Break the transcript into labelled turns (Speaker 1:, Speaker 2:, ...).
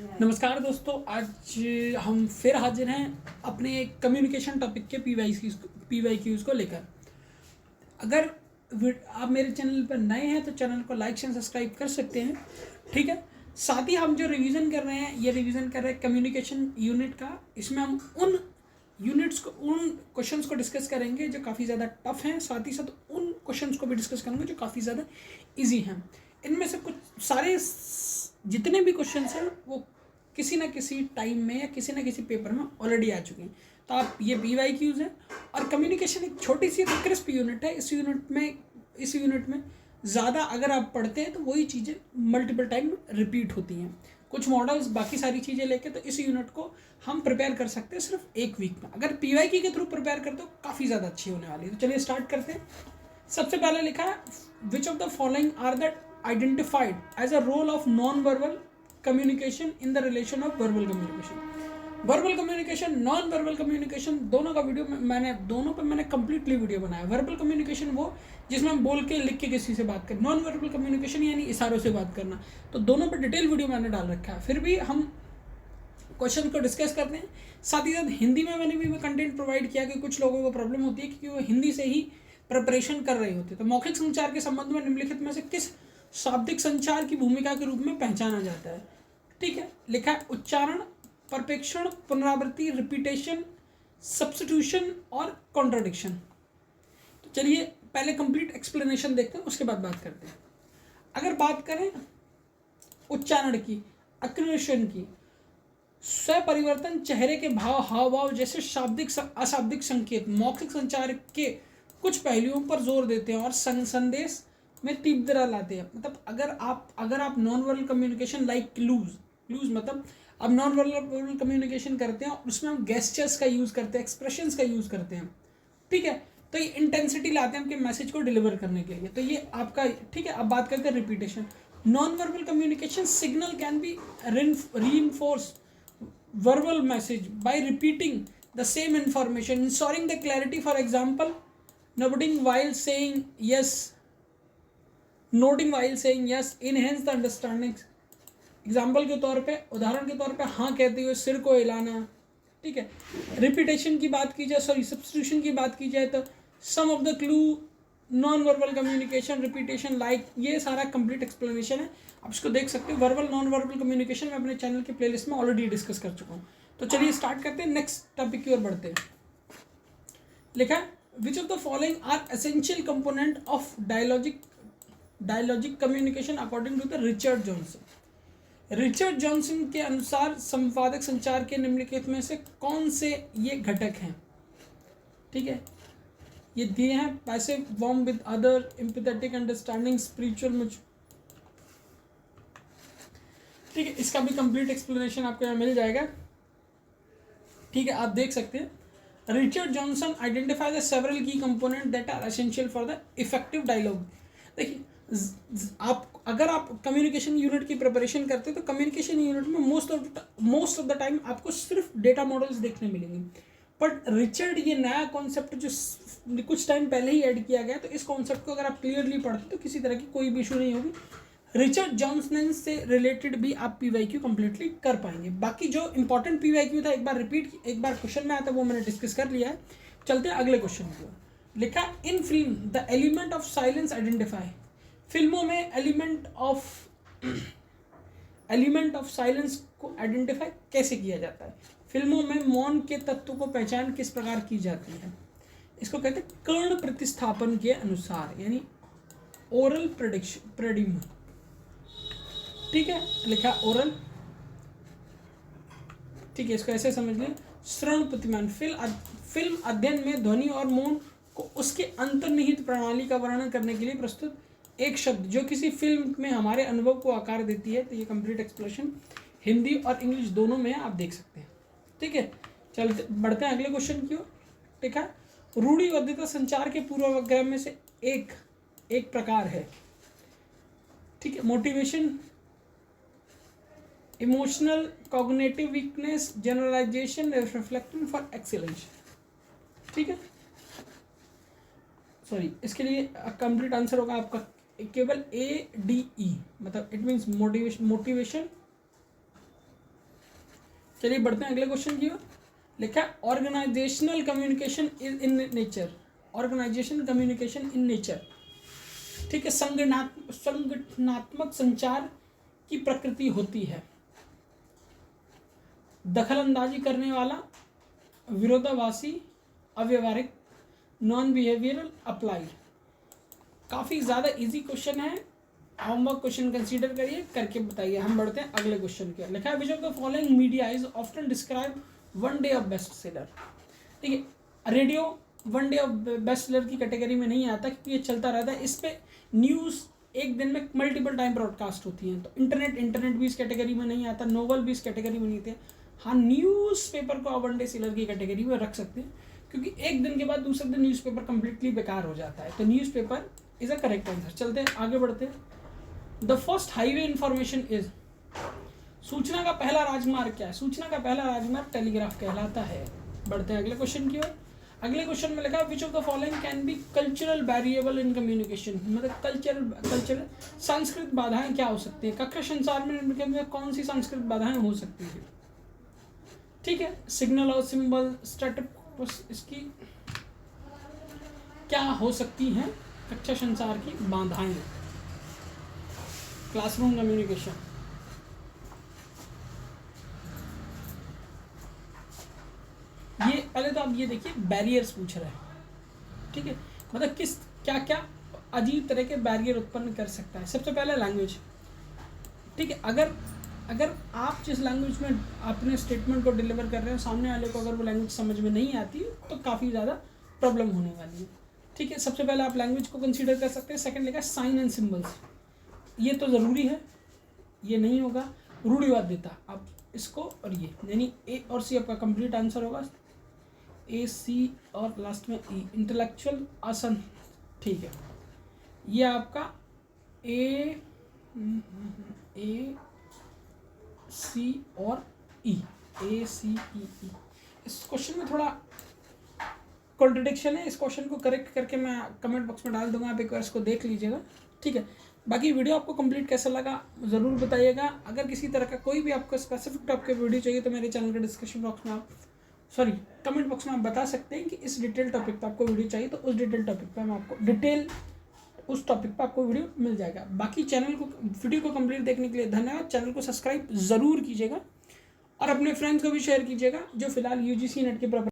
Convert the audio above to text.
Speaker 1: नमस्कार दोस्तों, आज हम फिर हाजिर हैं अपने कम्युनिकेशन टॉपिक के पी वाई क्यूज़ को लेकर। अगर आप मेरे चैनल पर नए हैं तो चैनल को लाइक एंड सब्सक्राइब कर सकते हैं, ठीक है। साथ ही हम जो रिवीजन कर रहे हैं, ये रिवीजन कर रहे हैं कम्युनिकेशन यूनिट का। इसमें हम उन क्वेश्चंस को डिस्कस करेंगे जो काफ़ी ज़्यादा टफ हैं, साथ ही साथ उन क्वेश्चंस को भी डिस्कस करेंगे जो काफ़ी ज़्यादा इजी हैं। इनमें से कुछ सारे जितने भी क्वेश्चंस हैं वो किसी ना किसी टाइम में या किसी ना किसी पेपर में ऑलरेडी आ चुके हैं। तो आप ये PYQs हैं। और कम्युनिकेशन एक छोटी सी तो क्रिस्प यूनिट है। इस यूनिट में ज़्यादा अगर आप पढ़ते हैं तो वही चीज़ें मल्टीपल टाइम रिपीट होती हैं। कुछ मॉडल्स बाकी सारी चीज़ें लेके, तो इस यूनिट को हम प्रिपेयर कर सकते हैं सिर्फ एक वीक में। अगर PYQ के थ्रू प्रिपेयर करते हो काफ़ी ज़्यादा अच्छी होने वाली है। तो चलिए स्टार्ट करते हैं। सबसे पहले लिखा है, which of the following are that identified as a role of non verbal communication in the relation of verbal communication. Verbal communication, non verbal communication, दोनों का वीडियो दोनों पर मैंने कंप्लीटली वीडियो बनाया। वर्बल कम्युनिकेशन वो जिसमें हम बोल के लिख के किसी से बात करें, नॉन वर्बल कम्युनिकेशन यानी इशारों से बात करना। तो दोनों पर डिटेल वीडियो मैंने डाल रखा है। फिर भी हम क्वेश्चन को डिस्कस करते हैं। साथ ही साथ हिंदी में मैंने भी कंटेंट प्रोवाइड किया कि कुछ लोगों को प्रॉब्लम होती है क्योंकि वो हिंदी से ही प्रिपरेशन कर रहे होते हैं। तो मौखिक संचार के संबंध में निम्नलिखित में से किस शाब्दिक संचार की भूमिका के रूप में पहचाना जाता है? ठीक है, लिखा है उच्चारण, परपेक्षण, पुनरावृत्ति, रिपीटेशन, सब्स्टिट्यूशन और कॉन्ट्राडिक्शन। तो चलिए पहले कंप्लीट एक्सप्लेनेशन देखते हैं, उसके बाद बात करते हैं। अगर बात करें उच्चारण की, अक्रिएशन की, स्वपरिवर्तन, चेहरे के भाव, हाव भाव जैसे शाब्दिक अशाब्दिक संकेत मौखिक संचार के कुछ पहलुओं पर जोर देते हैं और संदेश में तीव्रता लाते हैं। मतलब अगर आप non verbal communication like clues मतलब अब नॉन वर्बल कम्युनिकेशन करते हैं और उसमें हम गेस्चर्स का यूज़ करते हैं, एक्सप्रेशंस का यूज़ करते हैं, ठीक है। तो ये इंटेंसिटी लाते हैं आपके मैसेज को डिलीवर करने के लिए। तो ये आपका, ठीक है। अब बात करते हैं repetition. Non verbal communication signal can be reinforce verbal message by repeating the same information, ensuring the clarity. For example, nodding while saying yes enhance the understanding. Example के तौर पे, उदाहरण के तौर पे, हाँ कहते हुए सिर को हिलाना, ठीक है। रिपीटेशन की बात की जाए, सब्स्टिट्यूशन की बात की जाए तो some of the clue non verbal communication, repetition, like, ये सारा कंप्लीट एक्सप्लेनेशन है। आप इसको देख सकते हो। वर्बल नॉन वर्बल कम्युनिकेशन मैं अपने चैनल के प्लेलिस्ट में ऑलरेडी डिस्कस कर चुका हूँ। तो चलिए स्टार्ट करते हैं, नेक्स्ट टॉपिक की ओर बढ़ते हैं। लिखा है, which of the following are essential component of dialogic communication according to the Richard Johnson के अनुसार संवादक संचार के निम्नलिखित में से कौन से ये घटक हैं? ठीक है, ये दिए हैं, passive, warm with other, empathetic, understanding, spiritual, ठीक है। इसका भी कंप्लीट एक्सप्लेनेशन आपको यहाँ मिल जाएगा, ठीक है। आप देख सकते हैं, Richard Johnson identify the several key component that are essential for the effective dialogue. देखिए, अगर आप कम्युनिकेशन यूनिट की प्रिपरेशन करते हैं तो कम्युनिकेशन यूनिट में मोस्ट ऑफ द टाइम आपको सिर्फ डेटा मॉडल्स देखने मिलेंगे। बट रिचर्ड, ये नया कॉन्सेप्ट जो कुछ टाइम पहले ही ऐड किया गया, तो इस कॉन्सेप्ट को अगर आप क्लियरली पढ़ते तो किसी तरह की कोई भी इशू नहीं होगी। रिचर्ड जॉनसन से रिलेटेड भी आप PYQ कंप्लीटली कर पाएंगे। बाकी जो इंपॉर्टेंट PYQ था, एक बार क्वेश्चन में आया था, वो मैंने डिस्कस कर लिया है। चलते हैं अगले क्वेश्चन की ओर। लिखा, इन film the element of silence identify. फिल्मों में एलिमेंट ऑफ साइलेंस को आइडेंटिफाई कैसे किया जाता है? फिल्मों में मौन के तत्व को पहचान किस प्रकार की जाती है? इसको कहते हैं कर्ण प्रतिस्थापन के अनुसार, यानी ओरल प्रेडिक्शन, ठीक है। लिखा ओरल, ठीक है। इसको ऐसे समझ लें, श्रवण प्रतिमान, फिल्म अध्ययन में ध्वनि और मौन को उसके अंतर्निहित प्रणाली का वर्णन करने के लिए प्रस्तुत एक शब्द जो किसी फिल्म में हमारे अनुभव को आकार देती है। तो ये कंप्लीट एक्सप्लेनेशन हिंदी और इंग्लिश दोनों में आप देख सकते हैं, ठीक है। चलते बढ़ते हैं अगले क्वेश्चन की ओर। ठीक है, रूढ़िबद्धता संचार के पूर्वाग्रह में से एक प्रकार है, ठीक है। Motivation, emotional, cognitive weakness, generalisation, reflecting for excellence, ठीक है। सॉरी, इसके लिए कंप्लीट आंसर होगा आपका केवल ADE, मतलब इट मीन्स मोटिवेशन, चलिए बढ़ते हैं अगले क्वेश्चन की ओर। लिखा है organisational communication is in nature. Organisation communication in nature, ठीक है, संगठनात्मक संचार की प्रकृति होती है। दखलंदाजी करने वाला, विरोधाभासी, अव्यवहारिक, नॉन बिहेवियरल, अप्लाइड। काफ़ी ज़्यादा इजी क्वेश्चन है, होमवर्क क्वेश्चन कंसीडर करिए, करके बताइए। हम बढ़ते हैं अगले क्वेश्चन के। लिखा है which of the following media is often describe one day of best seller. ठीक है, radio one day of best seller की कैटेगरी में नहीं आता क्योंकि ये चलता रहता है। इस पर न्यूज़ एक दिन में मल्टीपल टाइम ब्रॉडकास्ट होती हैं। तो इंटरनेट भी इस कैटेगरी में नहीं आता, नोवेल भी इस कैटेगरी में नहीं थे। हाँ, न्यूज़पेपर को आप वन डे सेलर की कैटेगरी में रख सकते हैं क्योंकि एक दिन के बाद दूसरे दिन न्यूज़पेपर कंप्लीटली बेकार हो जाता है। तो newspaper is a correct answer. चलते हैं आगे बढ़ते हैं। The first highway information is, सूचना का पहला राजमार्ग क्या है? सूचना का पहला राजमार्ग टेलीग्राफ कहलाता है। बढ़ते हैं अगले क्वेश्चन की ओर। अगले क्वेश्चन में लिखा विच of the following can be cultural variable in communication. मतलब कल्चरल सांस्कृतिक बाधाएं क्या हो सकती है? कक्षा संचार में कौन सी सांस्कृतिक बाधाएं हो सकती है? ठीक है, सिग्नल और सिंबल, स्टैटिक, इसकी क्या हो सकती हैं कक्षा संचार की बाधाएं? Classroom communication. ये पहले तो आप ये देखिए बैरियर्स पूछ रहे हैं। ठीक है, मतलब किस क्या क्या अजीब तरह के बैरियर उत्पन्न कर सकता है। सबसे पहले लैंग्वेज। ठीक है, अगर आप जिस लैंग्वेज में अपने स्टेटमेंट को डिलीवर कर रहे हो, सामने वाले को अगर वो लैंग्वेज समझ में नहीं आती तो काफ़ी ज़्यादा प्रॉब्लम होने वाली है। ठीक है, सबसे पहले आप लैंग्वेज को कंसीडर कर सकते हैं। सेकंड लिखा साइन एंड सिंबल्स, ये तो ज़रूरी है, ये नहीं होगा। रूढ़िवादिता, आप इसको और ये, यानी ए और सी आपका कंप्लीट आंसर होगा। ए, सी और लास्ट में ई, इंटेलेक्चुअल आसन। ठीक है, ये आपका ए सी और ई, ए सी ई। इस क्वेश्चन में थोड़ा कॉन्ट्रडिक्शन है। इस क्वेश्चन को करेक्ट करके मैं कमेंट बॉक्स में डाल दूंगा, आप एक बार इसको देख लीजिएगा। ठीक है, बाकी वीडियो आपको कंप्लीट कैसा लगा ज़रूर बताइएगा। अगर किसी तरह का कोई भी आपको स्पेसिफिक टॉपिक का वीडियो चाहिए तो मेरे चैनल के डिस्क्रिप्शन बॉक्स में कमेंट बॉक्स में आप बता सकते हैं कि इस डिटेल टॉपिक पर आपको वीडियो चाहिए, तो उस डिटेल टॉपिक पर मैं आपको उस टॉपिक पर आपको वीडियो मिल जाएगा। बाकी वीडियो को कंप्लीट देखने के लिए धन्यवाद। चैनल को सब्सक्राइब ज़रूर कीजिएगा और अपने फ्रेंड्स को भी शेयर कीजिएगा जो फिलहाल UGC नेट के